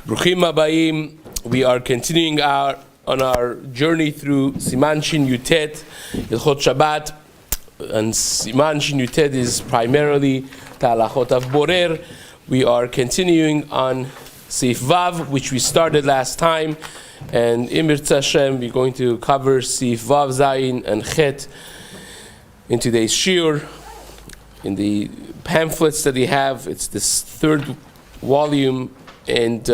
Bruchim Habayim. We are continuing on our journey through Siman Shin Yutet, Hilchot Shabbat, and Siman Shin Yutet is primarily Halachot of Borer. We are continuing on Seif Vav, which we started last time, and Imir Hashem, we're going to cover Seif Vav, Zayin, and Chet in today's shiur. In the pamphlets that we have, it's this third volume, and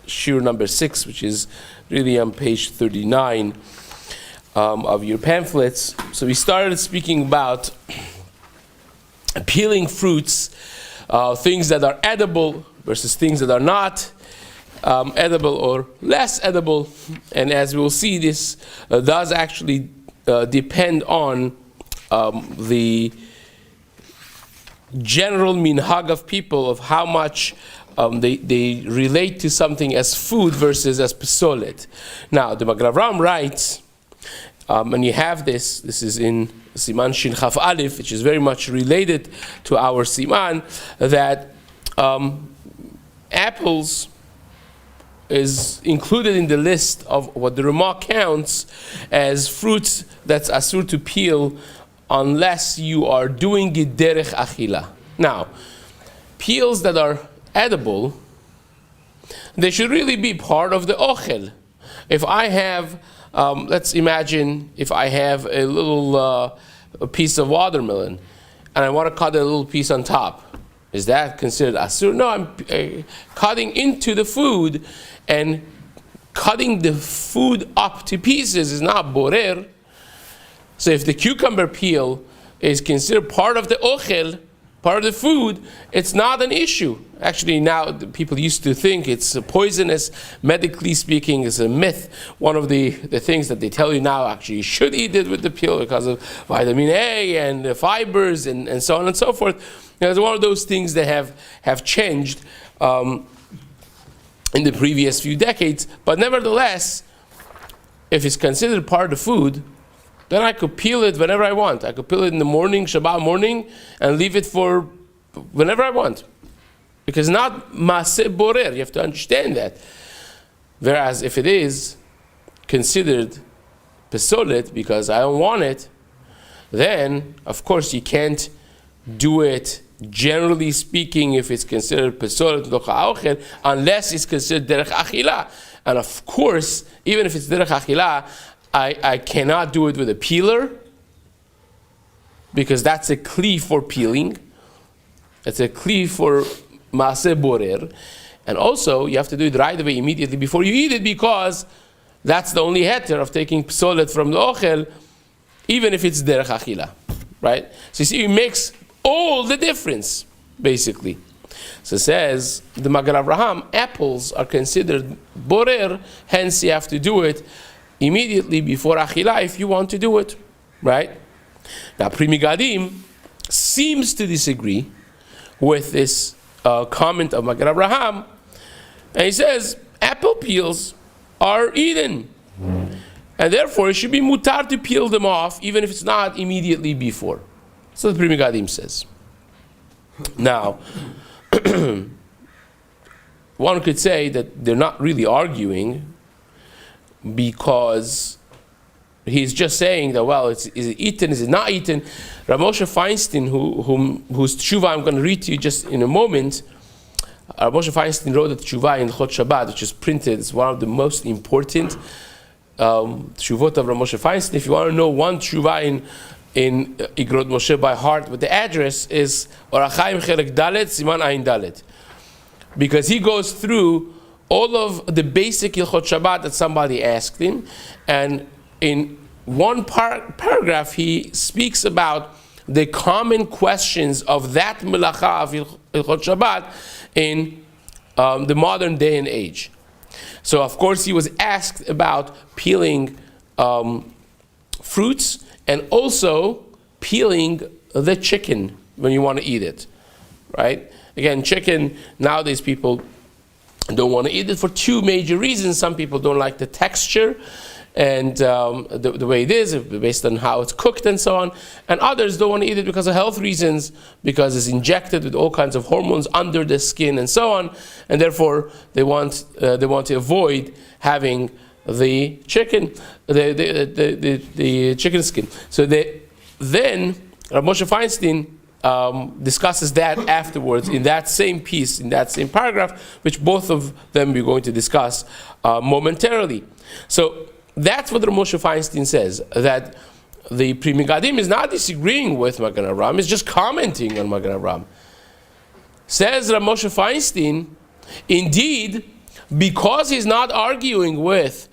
shiur number 6, which is really on page 39 of your pamphlets. So we started speaking about peeling fruits, things that are edible versus things that are not edible or less edible. And as we'll see, this does actually depend on the general minhag of people, of how much they relate to something as food versus as pesolet. Now, the Magen Avraham writes, and you have this is in Siman Shin Chaf Aleph, which is very much related to our Siman, that apples is included in the list of what the Ramah counts as fruits that's asur to peel unless you are doing it derech achila. Now, peels that are edible, they should really be part of the ochel. If I have, let's imagine, if I have a little a piece of watermelon, and I want to cut a little piece on top, is that considered asur? No, I'm cutting into the food, and cutting the food up to pieces is not borer. So if the cucumber peel is considered part of the ochel, part of the food, it's not an issue. Actually, now people used to think it's poisonous. Medically speaking, it's a myth. One of the things that they tell you now, actually, you should eat it with the peel because of vitamin A and the fibers and so on and so forth. It's one of those things that have changed in the previous few decades. But nevertheless, if it's considered part of the food, then I could peel it whenever I want. I could peel it in the morning, Shabbat morning, and leave it for whenever I want. Because not maseh borer, you have to understand that. Whereas if it is considered pesolet because I don't want it, then of course you can't do it, generally speaking, if it's considered pesolet unless it's considered derech achila. And of course, even if it's derech achila, I cannot do it with a peeler because that's a kli for peeling. It's a kli for maseh borer. And also, you have to do it right away, immediately before you eat it, because that's the only heter of taking psolet from the ochel, even if it's derech achila, right? So you see, it makes all the difference, basically. So it says, the Magen Avraham, apples are considered borer, hence you have to do it immediately before achila if you want to do it, right? Now, Pri Megadim seems to disagree with this comment of Magen Avraham, and he says apple peels are eaten, and therefore it should be mutar to peel them off even if it's not immediately before. So the Pri Megadim says. Now, one could say that they're not really arguing, because he's just saying that, well, is it eaten, is it not eaten? Rav Moshe Feinstein, whose tshuva I'm going to read to you just in a moment, Rav Moshe Feinstein wrote a tshuva in Hilchot Shabbat, which is printed. It's one of the most important tshuvot of Rav Moshe Feinstein. If you want to know one tshuva in Igrot Moshe by heart, but the address is Orachaim Chelek Dalet, Siman Ayin Dalet. Because he goes through all of the basic Hilchot Shabbat that somebody asked him, and in one paragraph he speaks about the common questions of that melacha of Hilchot Shabbat in the modern day and age. So of course he was asked about peeling fruits and also peeling the chicken when you want to eat it, right? Again, chicken, nowadays people don't want to eat it for two major reasons. Some people don't like the texture, and the way it is, based on how it's cooked and so on. And others don't want to eat it because of health reasons, because it's injected with all kinds of hormones under the skin and so on, and therefore they want to avoid having the chicken, the chicken skin. So then Rav Moshe Feinstein discusses that afterwards in that same piece, in that same paragraph, which both of them we're going to discuss momentarily. So that's what Rav Moshe Feinstein says, that the Pri Megadim is not disagreeing with Magen Avraham, it's just commenting on Magen Avraham. Says Rav Moshe Feinstein, indeed, because he's not arguing with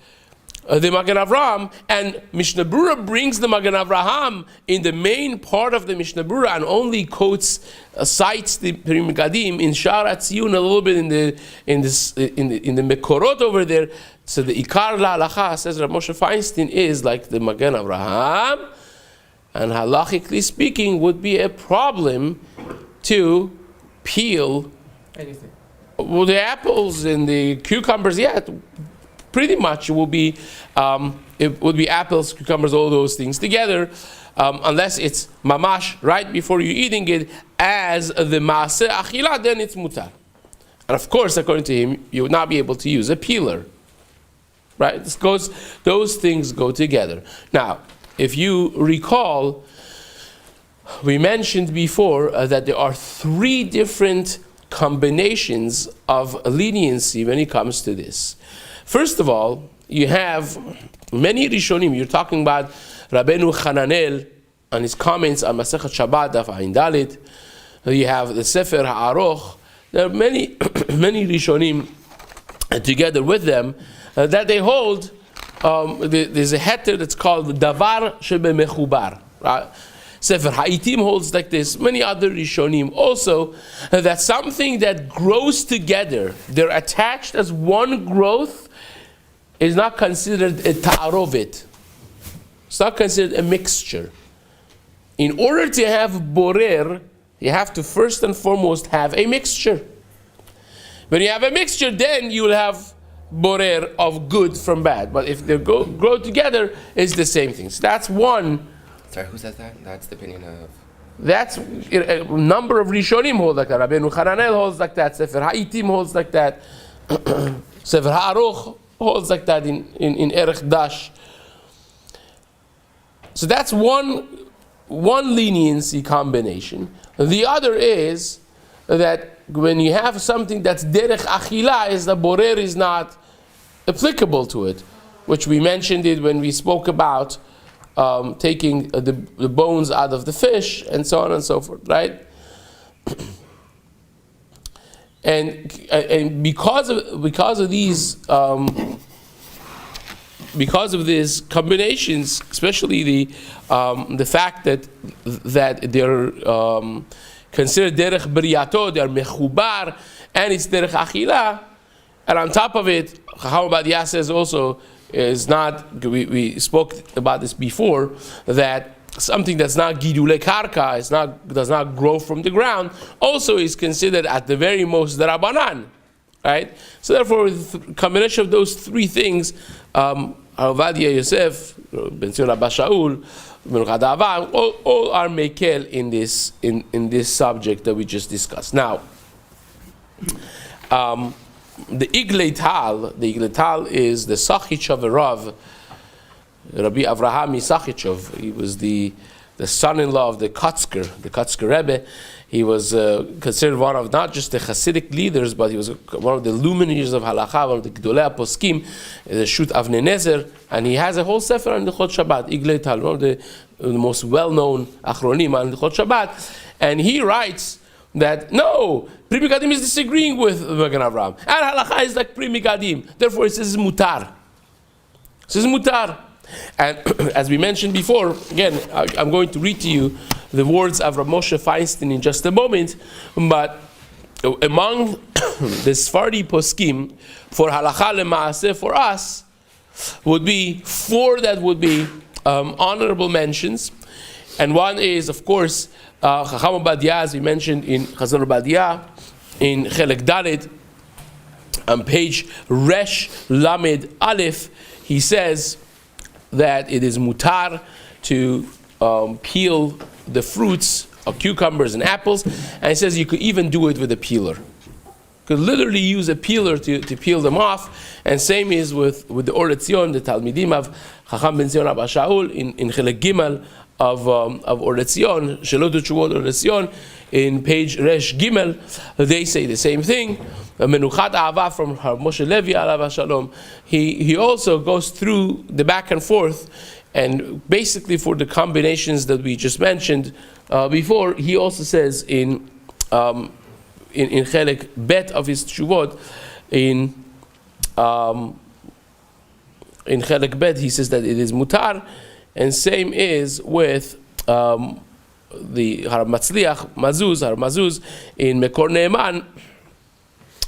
the Magen Avraham, and Mishnah Berurah brings the Magen Avraham in the main part of the Mishnah Berurah and only cites the Pri Megadim in Sha'ar HaTziyun a little bit in the Mekorot over there. So the Ikar LaHalacha, says Rav Moshe Feinstein, is like the Magen Avraham, and halachically speaking would be a problem to peel anything. Well, the apples and the cucumbers, pretty much it would be apples, cucumbers, all those things together, unless it's mamash right before you're eating it as the maaseh achila, then it's mutar. And of course, according to him, you would not be able to use a peeler. Right? Those things go together. Now, if you recall, we mentioned before that there are 3 different combinations of leniency when it comes to this. First of all, you have many Rishonim. You're talking about Rabbeinu Hananel and his comments on Masechet Shabbat, Daf Ayin Dalet. You have the Sefer Ha'aroch. There are many Rishonim together with them that they hold. There's a heter that's called Davar Shebe Mechubar. Right? Sefer Ha'itim holds like this. Many other Rishonim also, that something that grows together, they're attached as one growth, is not considered a ta'arovet. It's not considered a mixture. In order to have borer, you have to first and foremost have a mixture. When you have a mixture, then you will have borer of good from bad. But if they grow together, it's the same thing. So that's one. Sorry, who says that? That's the opinion of... That's a number of Rishonim hold like that. Rabbeinu Hananel holds like that. Sefer Ha'itim holds like that. Sefer Ha'aruch holds like that in Erech Dash. So that's one leniency combination. The other is that when you have something that's derech achila, is the borer is not applicable to it, which we mentioned it when we spoke about taking the bones out of the fish and so on and so forth, right? And because of these combinations, especially the fact that they're considered derech beriyato, they're mechubar, and it's derech achila, and on top of it, Chacham Ovadia says also, is not, we spoke about this before, that something that's not gidule karka, does not grow from the ground, also is considered at the very most derabanan, right? So therefore, with the combination of those 3 things, Ovadia Yosef, Ben Zion Abba Shaul, all are mekel in this subject that we just discussed. Now, the Iglei Tal is the Sachichov Rav, Rabbi Avraham Sachichov. He was the son-in-law of the Kotzker Rebbe. He was considered one of not just the Hasidic leaders, but he was one of the luminaries of Halacha, one of the Gdolei Poskim, the Shut Avnei Nezer, and he has a whole sefer on Hilchot Shabbat, Iglei Tal, one of the most well-known Achronim on Hilchot Shabbat, and he writes that no, Pri Megadim is disagreeing with Magen Avraham, and Halacha is like Pri Megadim. Therefore, it says mutar. It says mutar. And as we mentioned before, again, I'm going to read to you the words of Rav Moshe Feinstein in just a moment. But among the Sephardi poskim for Halacha L'Maaseh for us would be 4 that would be honorable mentions, and one is, of course, Chacham Ovadia, as we mentioned in Chazon Ovadia, in Chelek Dalet, on page Resh Lamed Aleph, he says that it is mutar to peel the fruits of cucumbers and apples, and he says you could even do it with a peeler. You could literally use a peeler to peel them off, and same is with the Or Etzion, the Talmidim of Chacham Ben Zion Abba Shaul in Chelek Gimel of Or Etzion, Shelot Tshuvot Or Etzion, in page Resh Gimel, they say the same thing. Menuchat Ahava from Harav Moshe Levi Alav Shalom, he also goes through the back and forth, and basically for the combinations that we just mentioned before, he also says in Chelek Bet of his Tshuvot, in Chelek Bet, he says that it is mutar, and same is with the Harav Mazuz in Mekor Ne'eman.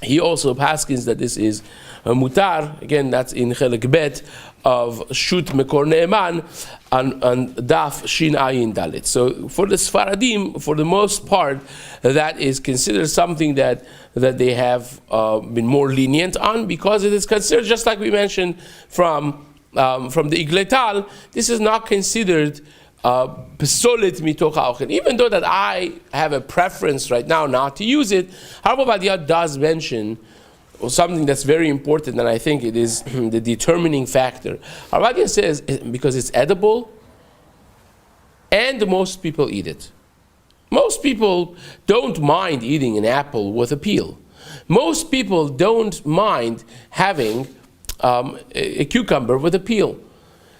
He also paskins that this is mutar. Again, that's in Chelek Bet of Shut Mekor Ne'eman on Daf Shin Ayin Dalet. So for the Sfaradim, for the most part, that is considered something that they have been more lenient on, because it is considered, just like we mentioned from the Igletal, this is not considered Pesolet mitoch ha'ochel. Even though that I have a preference right now not to use it, Harav Ovadia does mention something that's very important, and I think it is the determining factor. Harav Ovadia says because it's edible, and most people eat it. Most people don't mind eating an apple with a peel. Most people don't mind having a cucumber with a peel.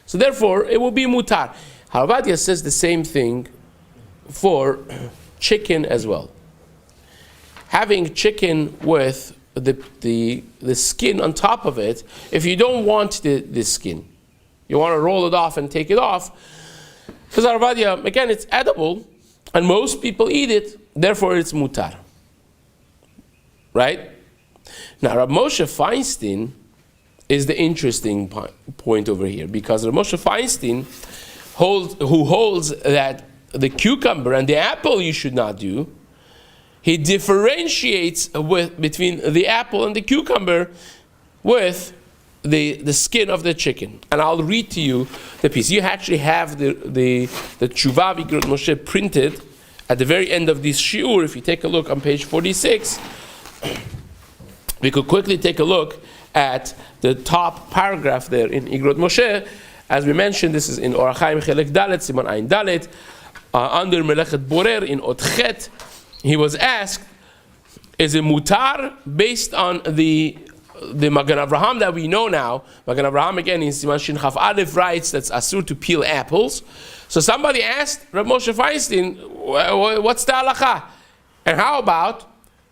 So therefore, it will be mutar. Harav Ovadia says the same thing for chicken as well. Having chicken with the skin on top of it, if you don't want the skin, you want to roll it off and take it off, because Harav Ovadia, again, it's edible, and most people eat it, therefore it's mutar. Right? Now, Rav Moshe Feinstein is the interesting point over here, because Rav Moshe Feinstein who holds that the cucumber and the apple you should not do, he differentiates between the apple and the cucumber with the skin of the chicken. And I'll read to you the piece. You actually have the Tshuva Igrot Moshe printed at the very end of this shiur. If you take a look on page 46, we could quickly take a look at the top paragraph there in Igrot Moshe. As we mentioned, this is in Or HaChaim Chelek Dalet, Siman Ayin Dalet, under Melechet Borer in Otchet. He was asked, is it mutar based on the Magen Avraham that we know now? Magen Avraham, again, in Siman Shin Chaf Aleph, writes that's asur to peel apples. So somebody asked Rav Moshe Feinstein, what's the halacha? And how about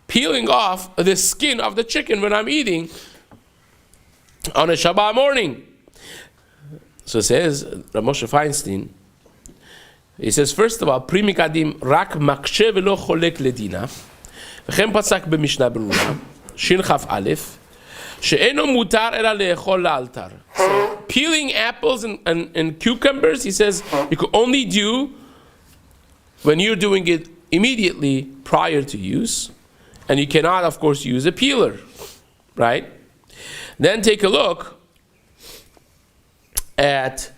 peeling off the skin of the chicken when I'm eating on a Shabbat morning? So says Rav Moshe Feinstein, he says, first of all, Pri Mikadim rak makshe velo cholek ledina, v'chem pasak b'mishnah berurah, Shin Chaf Aleph, she'eno mutar ela le'echol la'altar. So peeling apples and cucumbers, he says, you could only do when you're doing it immediately prior to use, and you cannot, of course, use a peeler, right? Then take a look at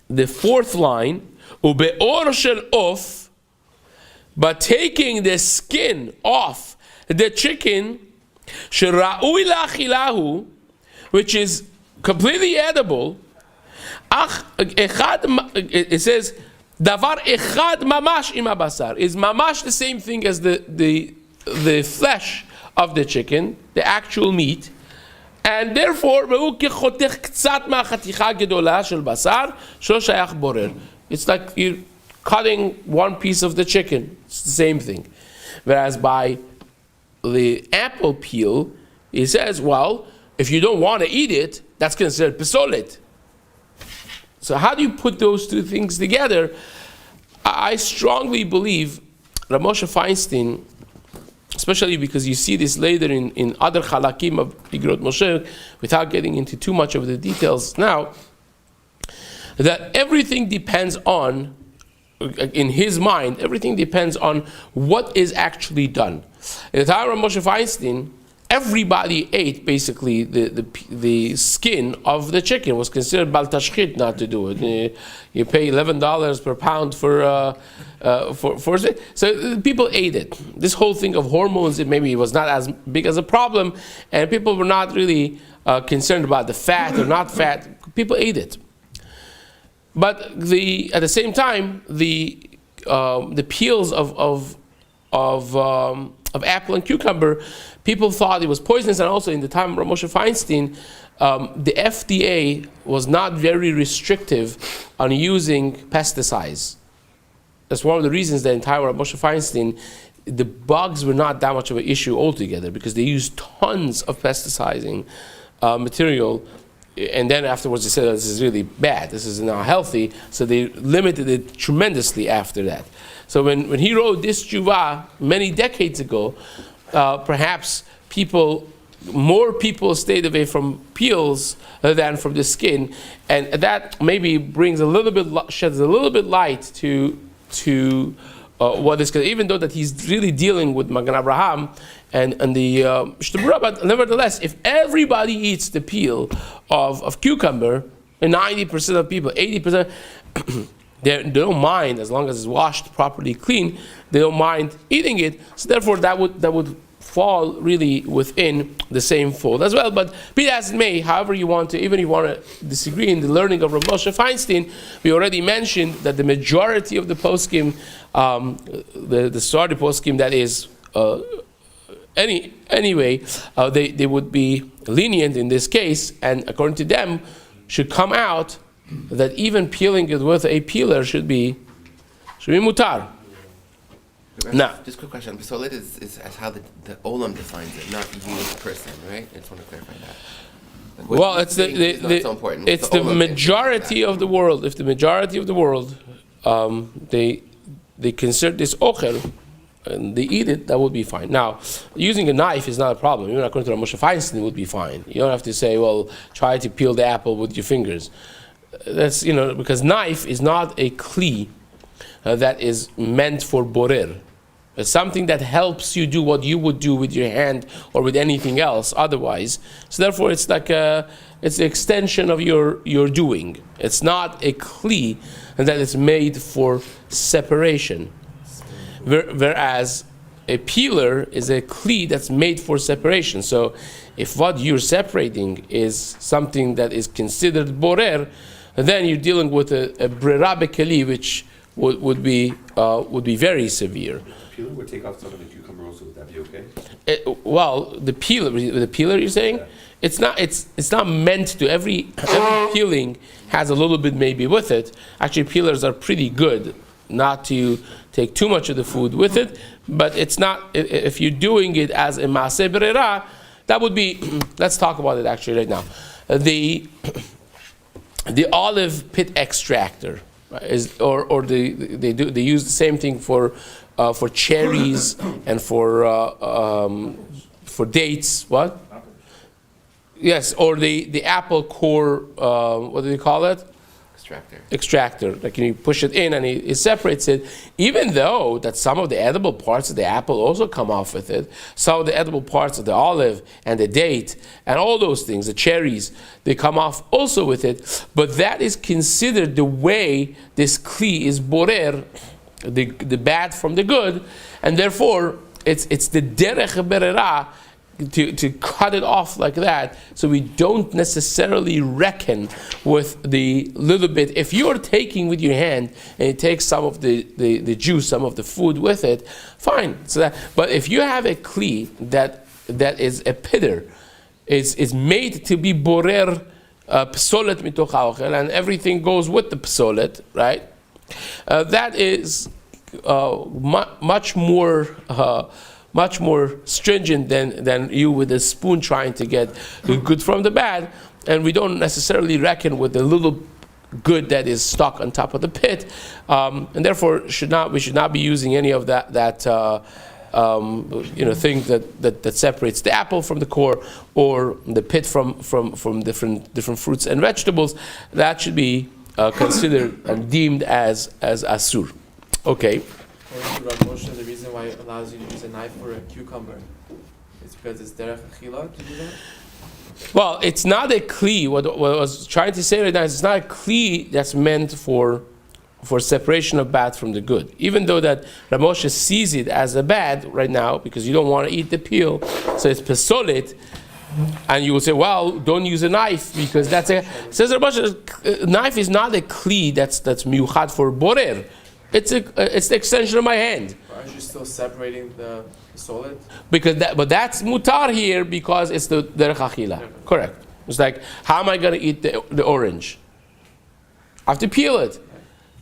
the fourth line, ubeor shel of, but taking the skin off the chicken, shera'ui la'achilahu, which is completely edible. It says, davar echad mamash im habasar, is mamash the same thing as the flesh of the chicken, the actual meat. And therefore, it's like you're cutting one piece of the chicken. It's the same thing. Whereas by the apple peel, he says, well, if you don't want to eat it, that's considered pesolet. So how do you put those two things together? I strongly believe Rav Moshe Feinstein, especially because you see this later in other halakim of Igrot Moshe, without getting into too much of the details now, that everything depends on, in his mind, everything depends on what is actually done. In the time of Moshe Feinstein, everybody ate basically the skin of the chicken. It was considered bal tashchit not to do it. You pay $11 per pound for so people ate it. This whole thing of hormones, it maybe was not as big as a problem, and people were not really concerned about the fat or not fat. People ate it, but at the same time the peels of apple and cucumber, people thought it was poisonous, and also in the time of Rav Moshe Feinstein, the FDA was not very restrictive on using pesticides. That's one of the reasons that in time of Rav Moshe Feinstein, the bugs were not that much of an issue altogether, because they used tons of pesticiding material, and then afterwards they said, oh, this is really bad, this is not healthy, so they limited it tremendously after that. So when he wrote this tshuva many decades ago, perhaps more people stayed away from peels than from the skin, and that maybe sheds a little bit light to what is, even though that he's really dealing with Magen Avraham and the Shtabura, but nevertheless, if everybody eats the peel of cucumber, and 90% of people, 80%, they don't mind, as long as it's washed properly clean, they don't mind eating it. So therefore that would fall really within the same fold as well. But be that as it may, however you want to, even if you want to disagree in the learning of Rav Moshe Feinstein, we already mentioned that the majority of the poskim, the Sfardi poskim, that is anyway, they would be lenient in this case, and according to them, should come out that even peeling it with a peeler should be mutar. Now, just a quick question. Psolet is how the Olam defines it, not you as a person, right? I just want to clarify that. Like, well, it's so important. It's the majority of the world. If the majority of the world they consider this ochel and they eat it, that would be fine. Now, using a knife is not a problem. Even according to Rav Moshe Feinstein, it would be fine. You don't have to say, well, try to peel the apple with your fingers. That's, because knife is not a kli that is meant for borer. It's something that helps you do what you would do with your hand or with anything else otherwise. So therefore, it's like it's the extension of your doing. It's not a kli that is made for separation. Whereas a peeler is a kli that's made for separation. So if what you're separating is something that is considered borer, then you're dealing with a brera bekeli, which would be very severe. The peeler would take off some of the cucumber also. Would that be okay? The peeler you're saying? Yeah. It's not meant to. Every peeling has a little bit maybe with it. Actually, peelers are pretty good not to take too much of the food with it, but it's not, if you're doing it as a maaseh brera, that would be, let's talk about it actually right now. The olive pit extractor they use the same thing for cherries and for dates. What? Yes, or the apple core. What do they call it? Extractor. Like you push it in and it separates it. Even though that some of the edible parts of the apple also come off with it, some of the edible parts of the olive and the date and all those things, the cherries, they come off also with it. But that is considered the way this kli is borer, the bad from the good, and therefore it's the derech berera to cut it off like that, so we don't necessarily reckon with the little bit. If you're taking with your hand and you take some of the juice, some of the food with it, fine. But if you have a kli that is a pitter, is made to be borer psolet mitoch haochel, and everything goes with the psolet, right? That is much more stringent than you with a spoon trying to get the good from the bad, and we don't necessarily reckon with the little good that is stuck on top of the pit, and therefore we should not be using any of that thing that separates the apple from the core or the pit from different fruits and vegetables. That should be considered and deemed as asur. Okay. According to Rav Moshe, the reason why it allows you to use a knife for a cucumber It's because it's derech achila to do that? Well, it's not a kli. What I was trying to say right now is it's not a kli that's meant for separation of bad from the good. Even though that Rav Moshe sees it as a bad right now, because you don't want to eat the peel, so it's pesolit, and you will say, well, don't use a knife, because that's a... Says Rav Moshe, knife is not a kli that's miuchad for borer. It's the extension of my hand. Aren't you still separating the solid? But that's mutar here because it's the derech achila. Correct. It's like, how am I going to eat the orange? I have to peel it,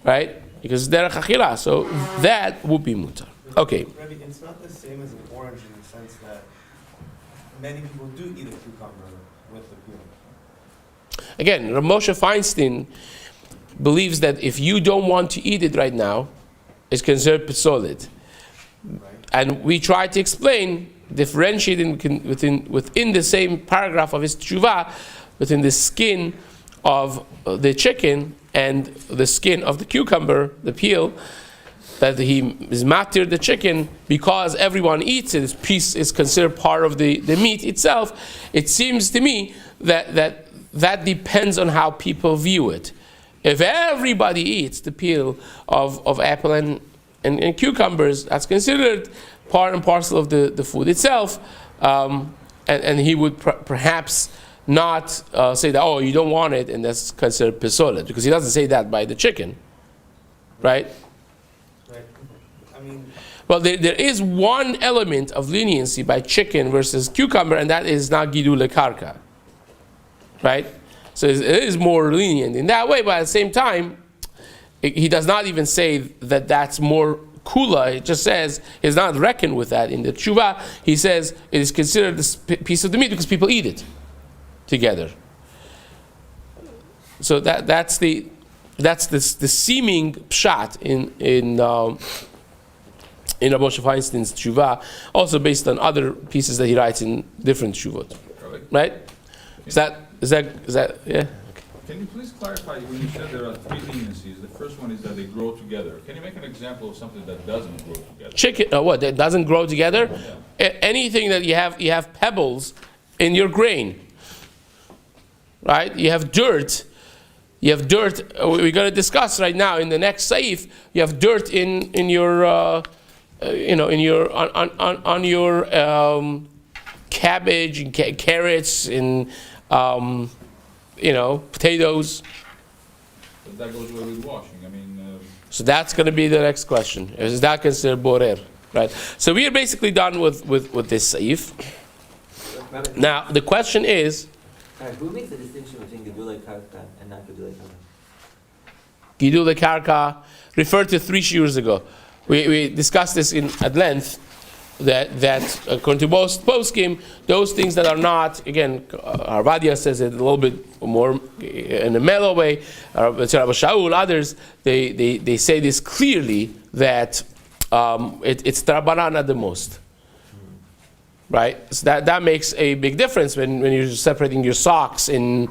right? Because it's derech achila. So that would be mutar. Okay. Rabbi, it's not the same as an orange in the sense that many people do eat a cucumber with the peel. Again, Rav Moshe Feinstein believes that if you don't want to eat it right now, it's considered pesolit. Right. And we try to explain, differentiating within the same paragraph of his tshuva, within the skin of the chicken and the skin of the cucumber, the peel, that he is matir the chicken because everyone eats it. This piece is considered part of the meat itself. It seems to me that depends on how people view it. If everybody eats the peel of apple and cucumbers, that's considered part and parcel of the food itself, and he would perhaps not say that, oh, you don't want it, and that's considered pesolet, because he doesn't say that by the chicken, right? Right. I mean, well, there is one element of leniency by chicken versus cucumber, and that is not gidul karka, right? So it is more lenient in that way, but at the same time, he does not even say that that's more kula. It just says he's not reckoned with that in the tshuva. He says it is considered this piece of the meat because people eat it together. So that's the seeming pshat in Rav Moshe Feinstein's tshuva, also based on other pieces that he writes in different tshuvot. Right? Is that yeah? Can you please clarify, when you said there are three leniencies, the first one is that they grow together. Can you make an example of something that doesn't grow together? Chicken, what, that doesn't grow together? Yeah. Anything that you have pebbles in your grain, right? You have dirt. We're going to discuss right now in the next saif. You have dirt in your, on your cabbage and carrots and potatoes. But that goes away with washing. I mean. So that's going to be the next question. Is that considered borer? Right. So we are basically done with this saif. Now the question is. Who makes the distinction between gedulei karka and not gedulei karka? Gedulei karka referred to 3 years ago. We discussed this at length. That according to most poskim, those things that are not, again, Arvadia says it a little bit more in a mellow way. Rabbi Shaul, others, they say this clearly that it's Drabanan at the most. Right? So that makes a big difference when you're separating your socks and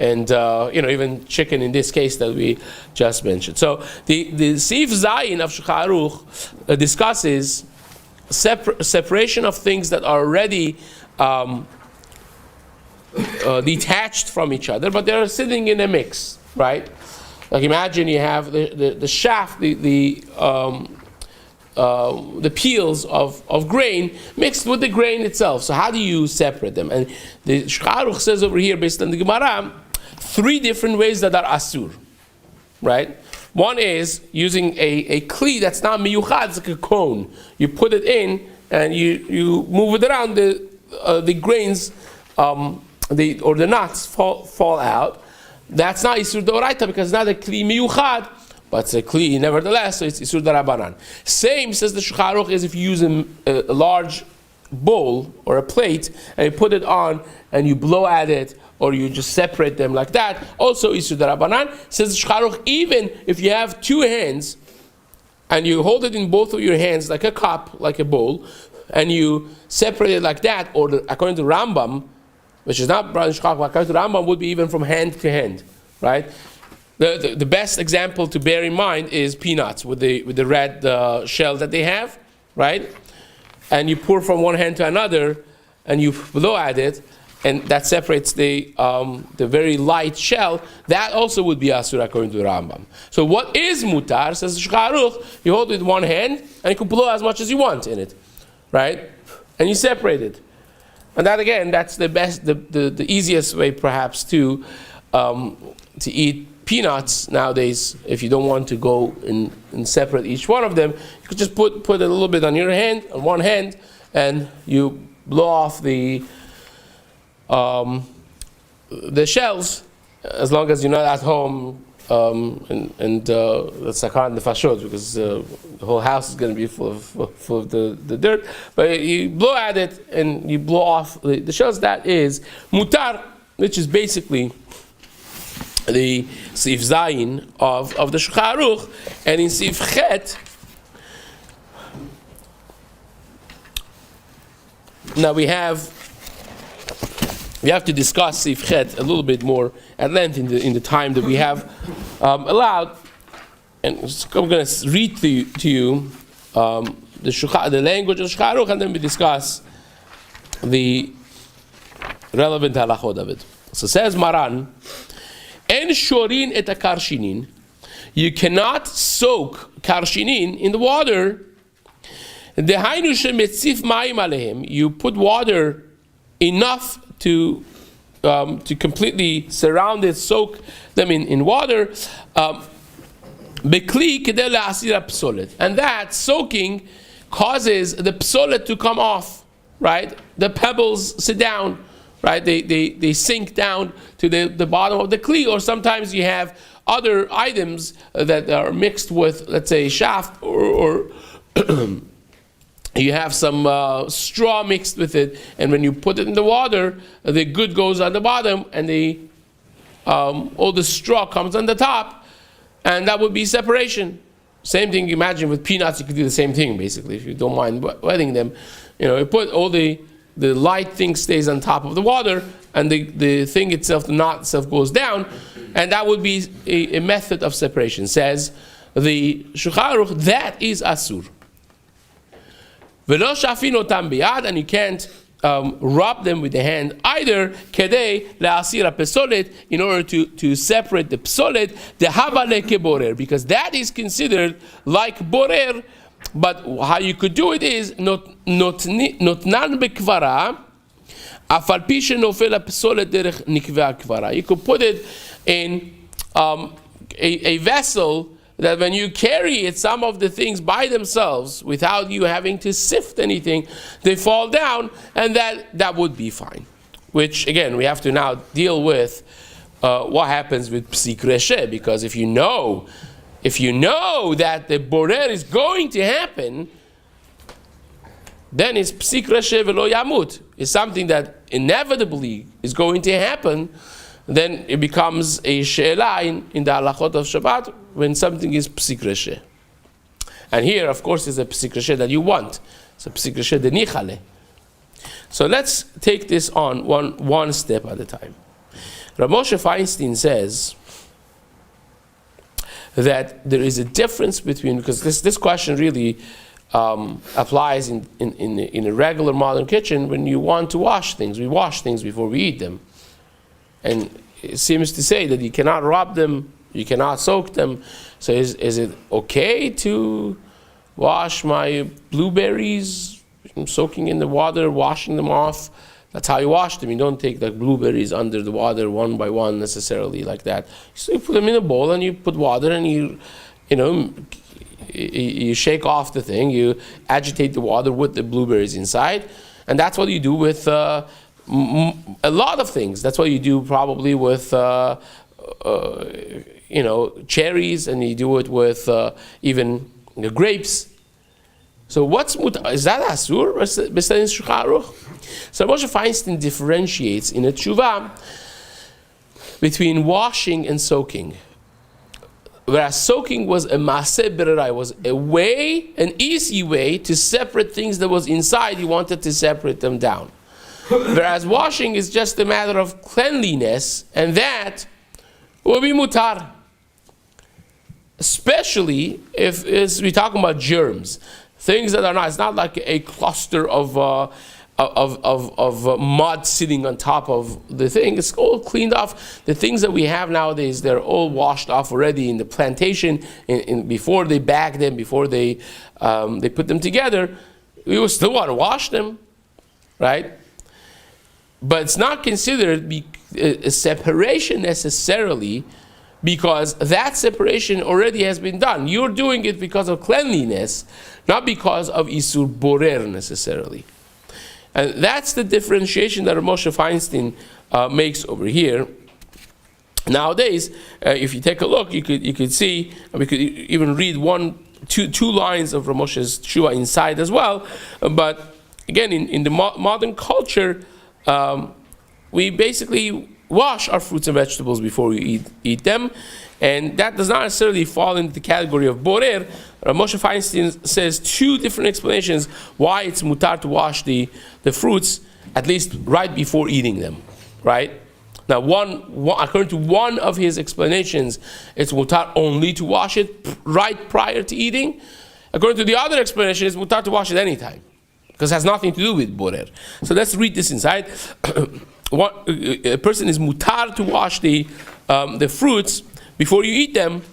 even chicken in this case that we just mentioned. So the Sif Zayin of Shulchan Aruch discusses separation of things that are already detached from each other, but they're sitting in a mix, right? Like imagine you have the shaft, the peels of grain mixed with the grain itself. So how do you separate them? And the Shulchan Aruch says over here, based on the Gemara, 3 different ways that are asur, right? One is using a kli that's not miyuchad, it's like a cone. You put it in and you move it around. The grains or the nuts fall out. That's not isur d'oraita because it's not a kli miyuchad, but it's a kli nevertheless. So it's isur d'rabanan. Same, says the Shulchan Aruch, is if you use a large bowl or a plate and you put it on and you blow at it, or you just separate them like that, also isur d'rabanan. Says the Shulchan Aruch, even if you have 2 hands and you hold it in both of your hands like a cup, like a bowl, and you separate it like that, or according to Rambam, which is not Shulchan Aruch, according to Rambam, would be even from hand to hand, right? The best example to bear in mind is peanuts with the red shell that they have, right? And you pour from one hand to another, and you blow at it, and that separates the very light shell, that also would be asur according to the Rambam. So what is mutar? Says Shulchan Aruch, you hold it with one hand, and you can blow as much as you want in it, right? And you separate it. And that again, that's the best, the easiest way perhaps to eat peanuts nowadays. If you don't want to go and separate each one of them, you could just put a little bit on your hand, on one hand, and you blow off the shells, as long as you're not at home, and that's sakhan nefashot, because the whole house is going to be full of the dirt. But you blow at it and you blow off the shells. That is mutar, which is basically the Sif Zayin of the Shulchan Aruch, and in Sif Chet. Now we have to discuss Sif Chet a little bit more at length in the time that we have allowed, and I'm going to read to you the language of Shulchan Aruch, and then we discuss the relevant halachot of it. So says Maran, En shorin et karshinin. You cannot soak karshinin in the water. Dehainu shemetzif ma'im alehem. You put water enough to completely surround it, soak them in water. Bekli kedei le'asir psolet. And that soaking causes the psolet to come off, right? The pebbles sit down. Right, they sink down to the bottom of the kli, or sometimes you have other items that are mixed with, let's say, shaft, or you have some straw mixed with it, and when you put it in the water, the good goes on the bottom, and all the straw comes on the top, and that would be separation. Same thing. Imagine with peanuts, you could do the same thing, basically, if you don't mind wetting them. You put all the light thing stays on top of the water, and the thing itself, the knot itself, goes down, and that would be a method of separation. Says the Shulchan Aruch, that is asur. V'lo shafin otam biyad, and you can't rub them with the hand either. Kedei le'asir pesolet, in order to separate the psolet, the havale keborer, because that is considered like borer. But how you could do it is notnan bekvara, afal pi shenofel hapsolet derech nikvei kvara. You could put it in a vessel that when you carry it, some of the things by themselves, without you having to sift anything, they fall down, and that would be fine. Which again, we have to now deal with what happens with psik reshe, because if you know that the borer is going to happen, then it's psik reshe velo yamut. It's something that inevitably is going to happen. Then it becomes a she'ela in the halachot of Shabbat when something is psik reshe. And here, of course, is a psik reshe that you want. It's a psik reshe de nichale. So let's take this on one step at a time. Rav Moshe Feinstein says that there is a difference between, because this question really applies in a regular modern kitchen. When you want to wash things, we wash things before we eat them. And it seems to say that you cannot rub them, you cannot soak them. So is it okay to wash my blueberries, soaking in the water, washing them off? That's how you wash them. You don't take the blueberries under the water one by one necessarily like that. So you put them in a bowl and you put water and you shake off the thing. You agitate the water with the blueberries inside, and that's what you do with a lot of things. That's what you do probably with cherries, and you do it with even grapes. So is that asur? Besides Shulchan Aruch? So Moshe Feinstein differentiates in a tshuva between washing and soaking. Whereas soaking was a maaseh bererai, was an easy way to separate things that was inside. He wanted to separate them down. Whereas washing is just a matter of cleanliness, and that will be mutar. Especially if we're talking about germs. Things that are not, it's not like a cluster of mud sitting on top of the thing. It's all cleaned off. The things that we have nowadays, they're all washed off already in the plantation. Before they bag them, before they put them together, we will still want to wash them, right? But it's not considered a separation necessarily, because that separation already has been done. You're doing it because of cleanliness, not because of Isur Borer necessarily. And that's the differentiation that Moshe Feinstein makes over here. Nowadays, if you take a look, you could see, we could even read two lines of Moshe's Shua inside as well. But again, in the modern culture, we basically wash our fruits and vegetables before we eat them, and that does not necessarily fall into the category of borer. Moshe Feinstein says two different explanations why it's mutar to wash the fruits, at least right before eating them, right? Now, according to one of his explanations, it's mutar only to wash it right prior to eating. According to the other explanation, it's mutar to wash it anytime, because it has nothing to do with borer. So let's read this inside. A person is mutar to wash the fruits before you eat them,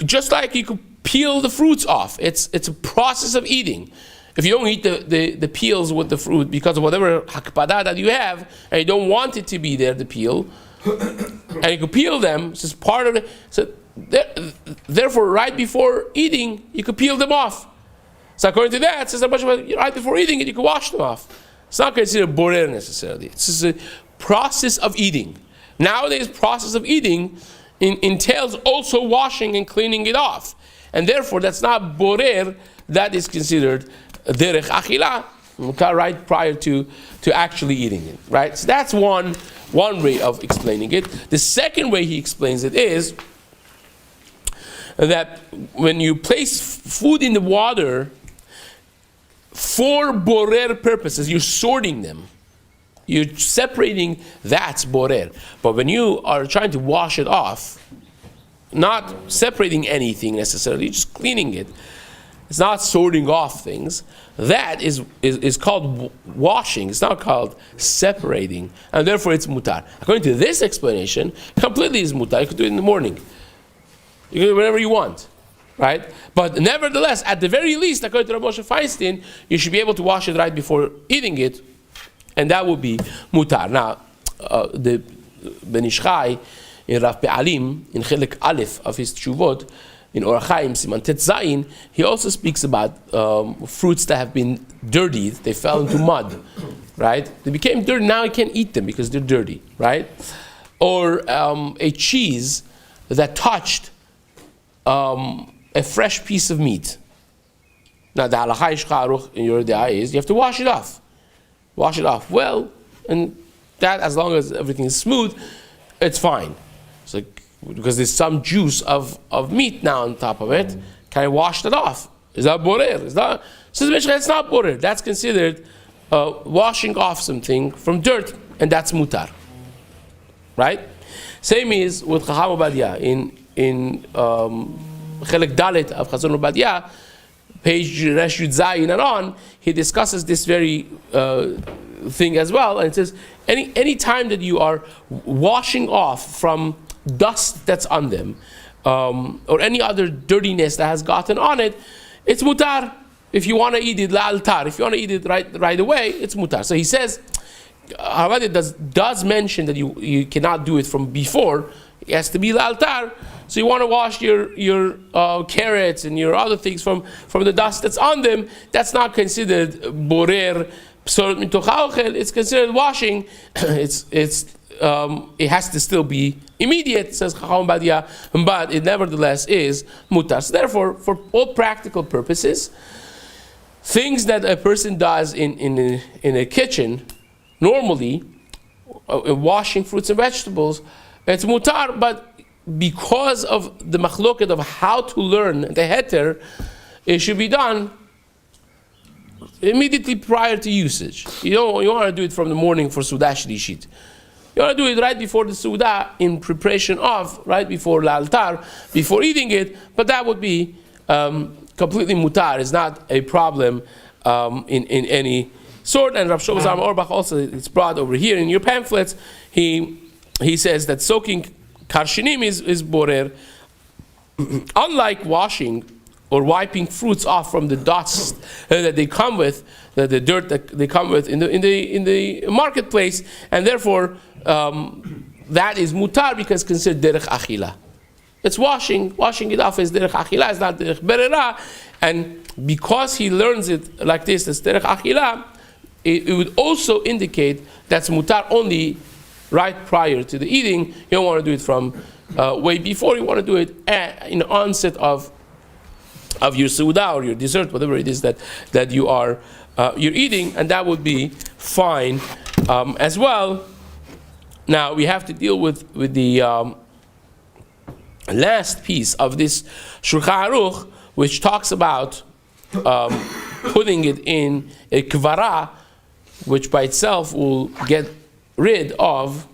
just like you could peel the fruits off. It's a process of eating. If you don't eat the peels with the fruit because of whatever hakpada that you have, and you don't want it to be there, the peel, and you can peel them, it's just part of it. So therefore, right before eating, you could peel them off. So according to that, it says right before eating it, you can wash them off. It's not considered borer necessarily. It's just a process of eating. Nowadays, process of eating entails also washing and cleaning it off. And therefore, that's not borer, that is considered derech achila, right prior to actually eating it. Right? So that's one way of explaining it. The second way he explains it is that when you place food in the water for borer purposes, you're sorting them. You're separating, that's borer. But when you are trying to wash it off, not separating anything necessarily, just cleaning it, it's not sorting off things, that is called washing. It's not called separating. And therefore it's mutar. According to this explanation, completely is mutar. You can do it in the morning. You can do whatever you want. Right? But nevertheless, at the very least, according to Rav Moshe Feinstein, you should be able to wash it right before eating it, and that would be mutar. Now, the Ben Ish Chai in Rav Pe'alim, in Chelek Aleph of his Tshuvot, in Orach Chaim, Siman Tet Zayin, he also speaks about fruits that have been dirtied, they fell into mud, right? They became dirty, now you can't eat them because they're dirty, right? Or a cheese that touched a fresh piece of meat. Now the halacha ishcharuch in your day is you have to wash it off. Wash it off well, and that, as long as everything is smooth, it's fine. It's like, because there's some juice of meat now on top of it, can I wash that off? Is that borer? It's not borer. That's considered washing off something from dirt, and that's mutar. Right? Same is with Chacham Obadia in Chelek Dalet of Chazon Obadia, page Resh Yud Zayin and on, he discusses this very thing as well, and it says any time that you are washing off from dust that's on them, or any other dirtiness that has gotten on it, it's mutar. If you want to eat it la'altar, if you want to eat it right away, it's mutar. So he says, Harav does mention that you cannot do it from before. It has to be la'altar. So you want to wash your carrots and your other things from the dust that's on them. That's not considered borer. It's considered washing. It has to still be immediate, says Chacham Badia, but it nevertheless is mutar. So therefore, for all practical purposes, things that a person does in a kitchen, normally, washing fruits and vegetables, it's mutar, but because of the machloket of how to learn the heter, it should be done immediately prior to usage. You want to do it from the morning for Sudah Shlishit. You want to do it right before the Sudah, in preparation of, right before La'altar, before eating it, but that would be completely mutar. It's not a problem in sword. And Rav Shlomo Zalman Auerbach also, it's brought over here in your pamphlets. He says that soaking karshinim is borer. Unlike washing or wiping fruits off from the dust that they come with, the dirt that they come with in the marketplace, and therefore that is mutar because it's considered derech achila. It's washing it off is derech achila, it's not derech berera, and because he learns it like this, that's derech achila, it would also indicate that's mutar only right prior to the eating. You don't want to do it from way before. You want to do it in the onset of your seudah or your dessert, whatever it is that you are you're eating, and that would be fine as well. Now we have to deal with the last piece of this Shulchan Aruch, which talks about putting it in a kvara, which by itself will get rid of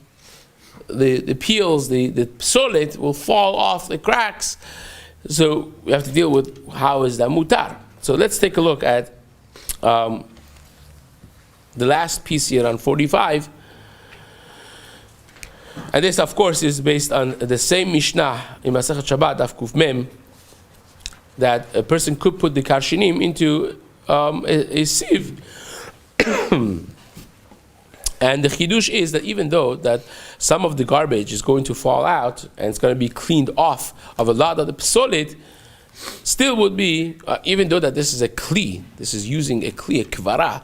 the peels, the psolet will fall off the cracks. So we have to deal with how is that mutar. So let's take a look at the last piece here on 45. And this, of course, is based on the same Mishnah in Masechet Shabbat, Daf Kuf Mem, that a person could put the karshinim into a sieve. And the chidush is that even though that some of the garbage is going to fall out and it's going to be cleaned off of a lot of the psolit, still would be, even though that this is a kli, this is using a kli, a kvara,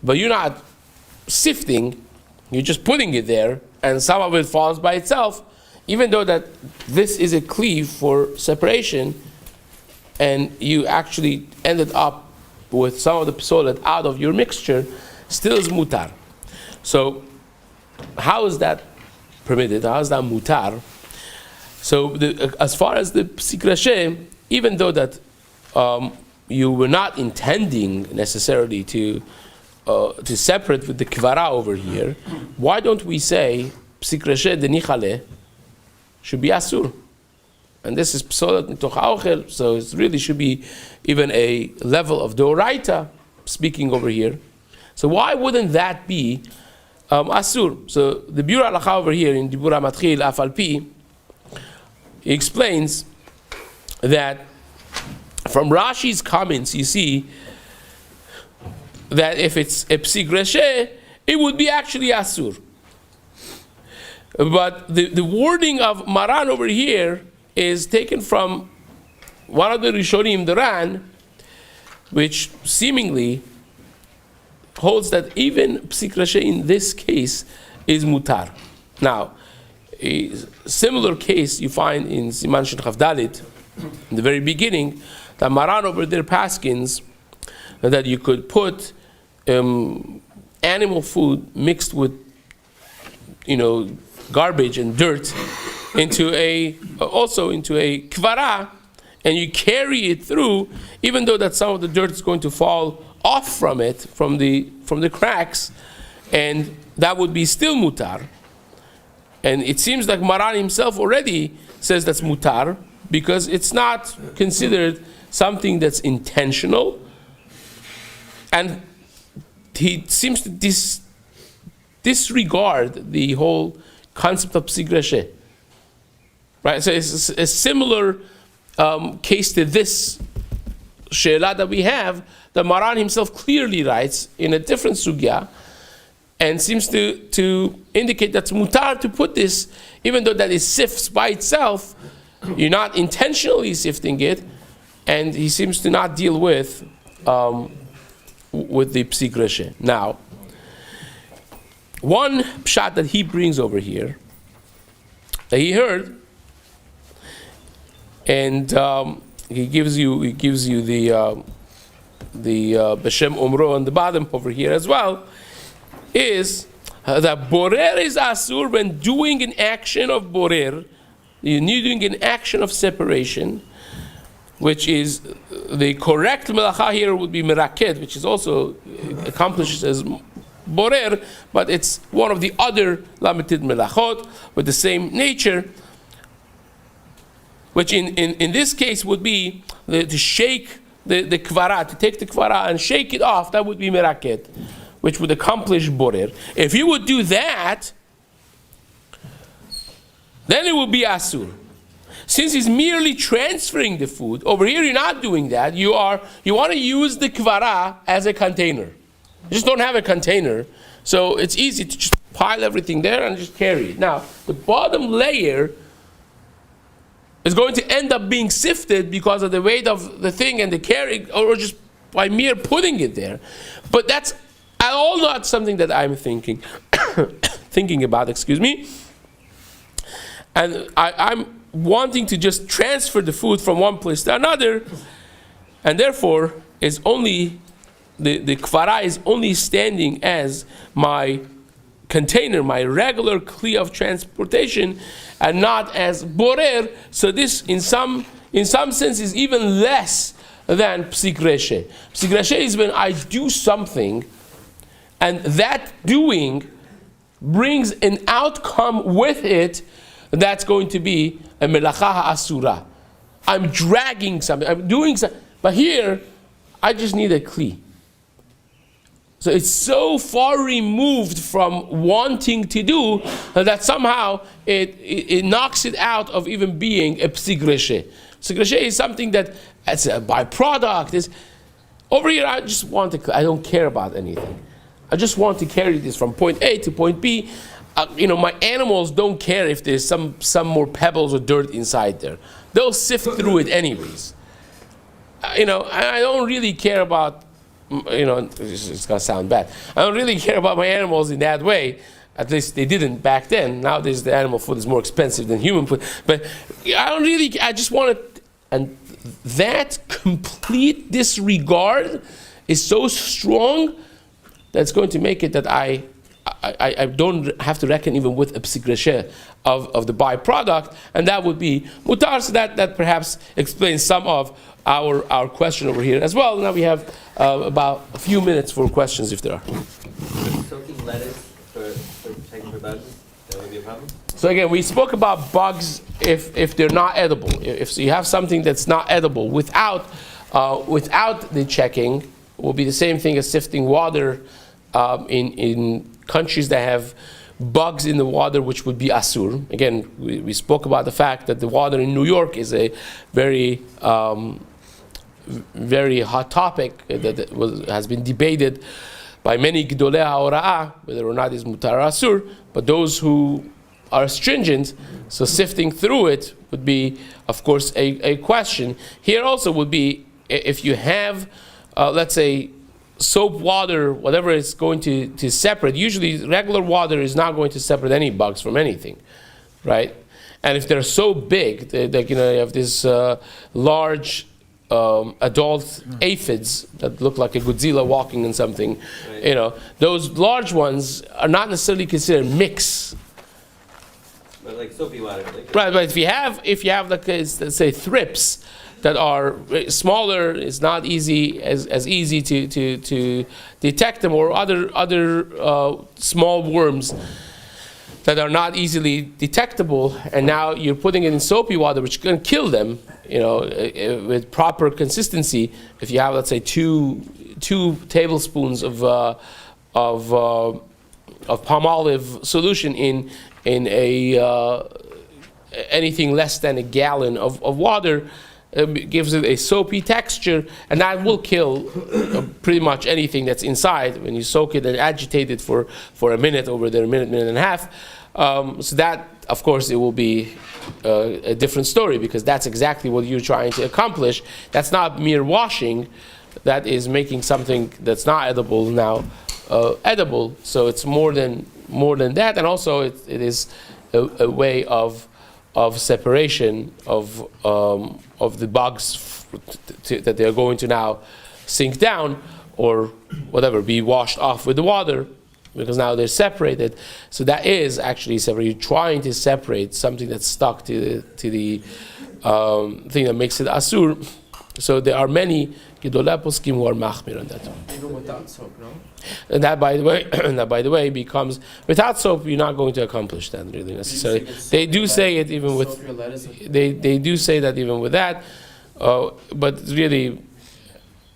but you're not sifting, you're just putting it there, and some of it falls by itself, even though that this is a kli for separation, and you actually ended up with some of the psolet out of your mixture, still is mutar. So, how is that permitted? How is that mutar? So, as far as the psik rashe, even though that you were not intending necessarily to separate with the kvara over here, why don't we say psik rashe denichale should be asur? And this is psolet nitoch haochel, so it really should be even a level of doraita speaking over here. So why wouldn't that be asur? So the Biur Halacha over here in Dibur HaMatchil Afal Pi, he explains that from Rashi's comments you see that if it's a psik rashe, it would be actually asur. But the wording of Maran over here is taken from one of the Rishonim, the Ran, which seemingly holds that even psik rashe in this case is mutar. Now, a similar case you find in Siman Shin Chaf Dalit, in the very beginning, that Maran over there paskins that you could put animal food mixed with, garbage and dirt into a kvara, and you carry it through, even though that some of the dirt is going to fall off from it, from the cracks, and that would be still mutar. And it seems like Maran himself already says that's mutar, because it's not considered something that's intentional, and he seems to disregard the whole concept of psik rashe. Right? So it's a similar case to this she'ela that we have, that Maran himself clearly writes in a different sugya, and seems to indicate that's mutar to put this, even though that it sifts by itself, you're not intentionally sifting it, and he seems to not deal with the psik rashe. Now, one pshat that he brings over here, that he heard, and he gives you the B'Shem Umro on the bottom over here as well, is that borer is asur when doing an action of borer, you're doing an action of separation, which is the correct melacha here would be meraket, which is also accomplished as borer, but it's one of the other lamited melachot with the same nature, which in this case would be to shake the kvara, to take the kvara and shake it off. That would be meraket. which would accomplish borer. If you would do that, then it would be asur. Since he's merely transferring the food, over here you're not doing that. You want to use the kvara as a container. You just don't have a container, so it's easy to just pile everything there and just carry it. Now, the bottom layer is going to end up being sifted because of the weight of the thing and the carrying, or just by mere putting it there. But that's at all not something that I'm thinking about, excuse me. And I'm wanting to just transfer the food from one place to another, and therefore is only the kvara is only standing as my container, my regular kli of transportation, and not as borer. So this, in some sense, is even less than psik reshe. Psik reshe is when I do something, and that doing brings an outcome with it that's going to be a melacha asura. I'm dragging something, I'm doing something. But here, I just need a kli. So it's so far removed from wanting to do that somehow it knocks it out of even being a psik reshe. Psik reshe is something that, as a byproduct, over here I just want to, I don't care about anything. I just want to carry this from point A to point B. My animals don't care if there's some more pebbles or dirt inside there. They'll sift through it anyways. I don't really care about, it's going to sound bad. I don't really care about my animals in that way. At least they didn't back then. Nowadays the animal food is more expensive than human food. But I just want to, and that complete disregard is so strong that's going to make it that I don't have to reckon even with a psik reshe of the byproduct, and that would be mutar. So that perhaps explains some of our question over here as well. Now we have about a few minutes for questions if there are. Soaking lettuce for bugs, that would be a problem? So again, we spoke about bugs if they're not edible. If you have something that's not edible without the checking, it will be the same thing as sifting water in countries that have bugs in the water, which would be asur. Again, we spoke about the fact that the water in New York is a very very hot topic that has been debated by many Gdolei HaHora'ah, whether or not it's mutar or asur. But those who are stringent, so sifting through it would be, of course, a question. Here also would be, if you have, let's say, soap water, whatever is going to separate. Usually regular water is not going to separate any bugs from anything, right? And if they're so big, you have this large adult aphids that look like a Godzilla walking in something, right. Those large ones are not necessarily considered mix. But like soapy water. Right, but if you have like, let's say, thrips that are smaller, it's not as easy to detect them, or other small worms that are not easily detectable, and now you're putting it in soapy water, which can kill them, with proper consistency. If you have, let's say, two tablespoons of palm olive solution in anything less than a gallon of water, gives it a soapy texture, and that will kill pretty much anything that's inside when you soak it and agitate it for a minute over there, minute and a half. So that, of course, it will be a different story, because that's exactly what you're trying to accomplish. That's not mere washing. That is making something that's not edible now edible. So it's more than that, and also it is a way of separation of the bugs that they're going to now sink down, or whatever, be washed off with the water, because now they're separated. So that is actually separate. You're trying to separate something that's stuck to the thing that makes it asur. So there are many Gedolei Poskim who are machmir on that. Even without soap, no? And that, by the way, becomes, without soap, you're not going to accomplish that really necessarily. They do say it even with, they do say that even with that, but really,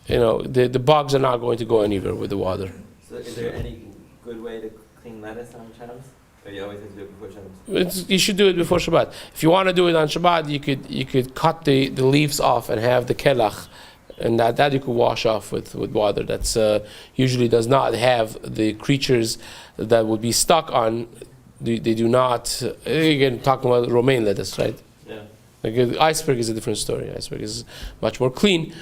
the bugs are not going to go anywhere with the water. So So is there any good way to clean lettuce on Shabbos? Or you always have to do it before Shabbos? You should do it before Shabbat. If you want to do it on Shabbat, you could cut the leaves off and have the kelach, and that you could wash off with water. That's usually does not have the creatures that would be stuck on. They do not. Again, talking about romaine lettuce, right? Yeah. Like iceberg is a different story. Iceberg is much more clean.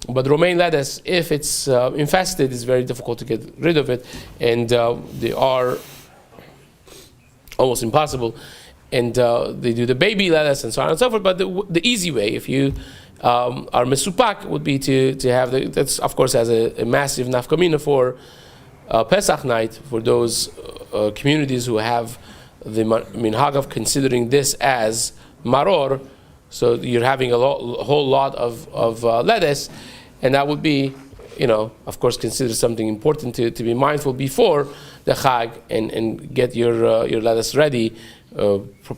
But romaine lettuce, if it's infested, it's very difficult to get rid of it, and they are almost impossible. And they do the baby lettuce and so on and so forth. But the easy way, if you are mesupak, would be to have that's of course has a massive nafkamina for Pesach night for those communities who have the minhag of considering this as maror. So you're having a whole lot of lettuce, and that would be, of course, considered something important to be mindful before the Chag and get your lettuce ready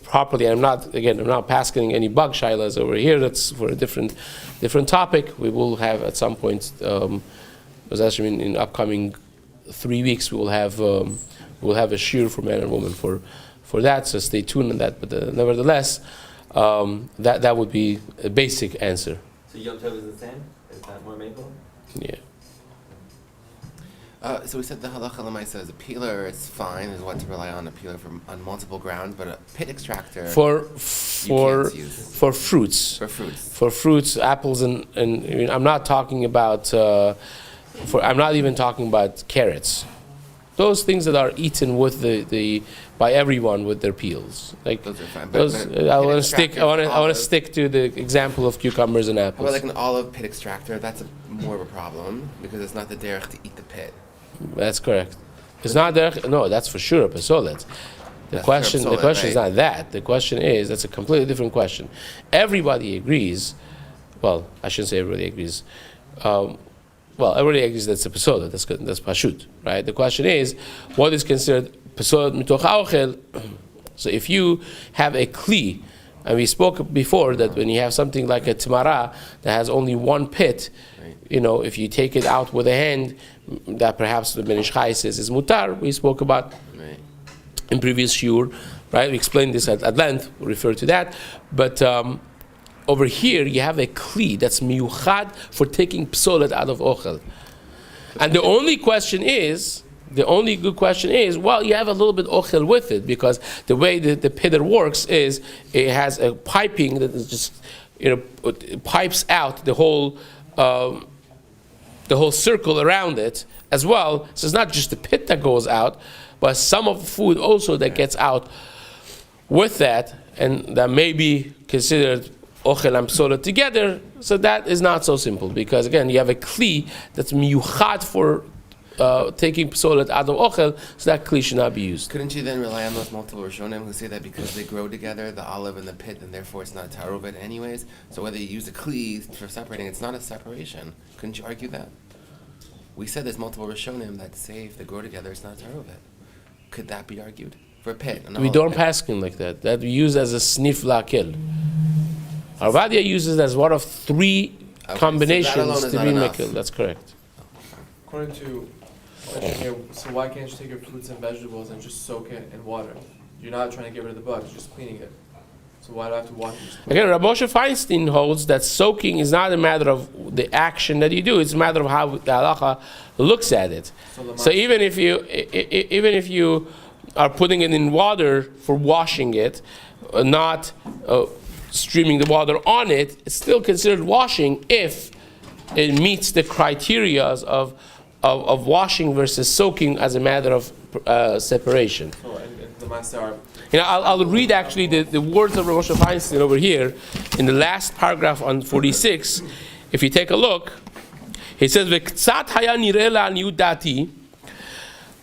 properly. I'm not passing any bug shilas over here. That's for a different topic. We will have at some point, in upcoming 3 weeks, we will have a shir for man and woman for that. So stay tuned on that. But nevertheless. That would be a basic answer. So Yom Tov is the same? Is that more maple? Yeah. So we said the halacha l'maisa is a peeler. It's fine. Is what to rely on a peeler on multiple grounds, but a pit extractor For use. fruits. For fruits. For fruits, apples, and I'm not talking about. I'm not even talking about carrots. Those things that are eaten with by everyone with their peels, like Those are fine. I want to stick to the example of cucumbers and How apples. about like an olive pit extractor? That's more of a problem because it's not the derech to eat the pit. That's correct. It's not there. No, that's for sure a pesolet. The question is not that. The question is that's a completely different question. Everybody agrees. Well, I shouldn't say everybody agrees. Everybody agrees that's a pesolet. That's pashut, right? The question is, what is considered pesolet mitoch ha'ochel? So if you have a kli, and we spoke before that when you have something like a timara that has only one pit, Right. if you take it out with a hand, that perhaps the Ben Ish Chai says is mutar. We spoke about Right. in previous shiur, right? We explained this at length. We refer to that, but over here you have a kli that's miyuchad for taking psolet out of ochel, and the only good question is, well, you have a little bit ochel with it because the way the pitter works is it has a piping that is just it pipes out the whole circle around it as well. So it's not just the pit that goes out, but some of the food also that gets out with that, and that may be considered ochel and psolet together. So that is not so simple because again you have a kli that's miyuchad for taking psolet out of ochel, so that kli should not be used. Couldn't you then rely on those multiple Rishonim who say that because they grow together, the olive and the pit, and therefore it's not tarovet anyways? So whether you use a kli for separating, it's not a separation. Couldn't you argue that? We said there's multiple Rishonim that say if they grow together, it's not tarovet. Could that be argued for a pit? We don't pass him like that. That we use as a snif lakil. Arvadia uses it as one of three combinations so to be mekil. That's correct. According to so why can't you take your fruits and vegetables and just soak it in water? You're not trying to get rid of the bugs, you're just cleaning it. So why do I have to wash it? Again, Rabbi Moshe Feinstein holds that soaking is not a matter of the action that you do; it's a matter of how the halacha looks at it. So even if you are putting it in water for washing it, not streaming the water on it, it's still considered washing if it meets the criteria of washing versus soaking as a matter of separation. So, and the master I'll read actually the words of Rav Moshe Feinstein over here in the last paragraph on 46. If you take a look, he says, "V'ktzat haya nireh la'aniyut dati,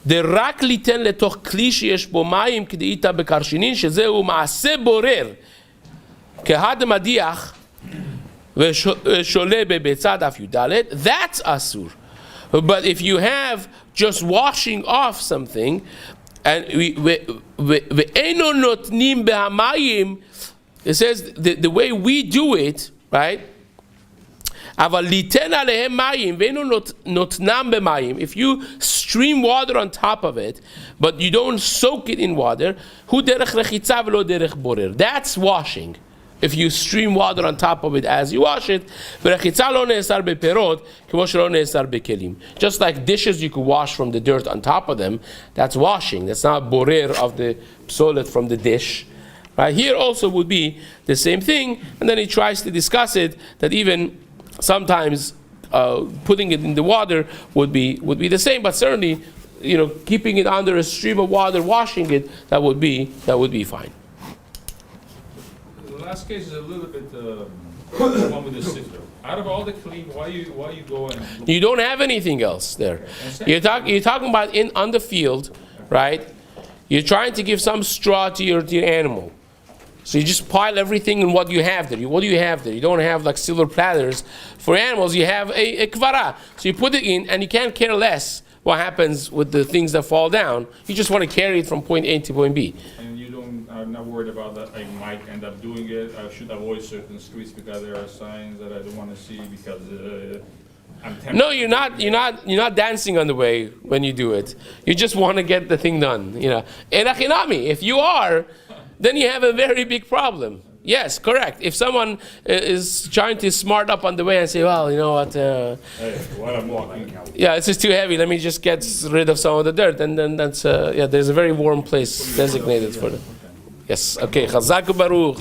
דרק ליתן לתוך כלי שיש בו מים כדאיתא בקרשינין, שזהו מעשה בורר, כהד מדיח ושולה בביצה דף י"ד, that's asur. But if you have just washing off something, and ואינו נותנים בהמים, it says the way we do it, right? If you stream water on top of it, but you don't soak it in water, that's washing. If you stream water on top of it as you wash it, just like dishes you could wash from the dirt on top of them, that's washing. That's not borer of the psolet from the dish. Right? Here also would be the same thing, and then he tries to discuss it that even sometimes putting it in the water would be the same, but certainly, keeping it under a stream of water, washing it, that would be fine. The last case is a little bit the one with the sitter. Out of all the clean, why you go and You don't have anything else there. You're talking about on the field, right? You're trying to give some straw to your animal. So you just pile everything in what you have there. What do you have there? You don't have like silver platters. For animals, you have a kvara. So you put it in, and you can't care less what happens with the things that fall down. You just want to carry it from point A to point B. and I'm not worried about that. I might end up doing it. I should avoid certain streets because there are signs that I don't want to see because I'm tempted. No, you're not dancing on the way when you do it. You just want to get the thing done. Erachinami. If you are, then you have a very big problem. Yes, correct. If someone is trying to smart up on the way and say, well, you know what? Hey, while I'm walking. Yeah, it's just too heavy. Let me just get rid of some of the dirt, and then that's there's a very warm place designated for them. Yes. Okay. Chazak Baruch.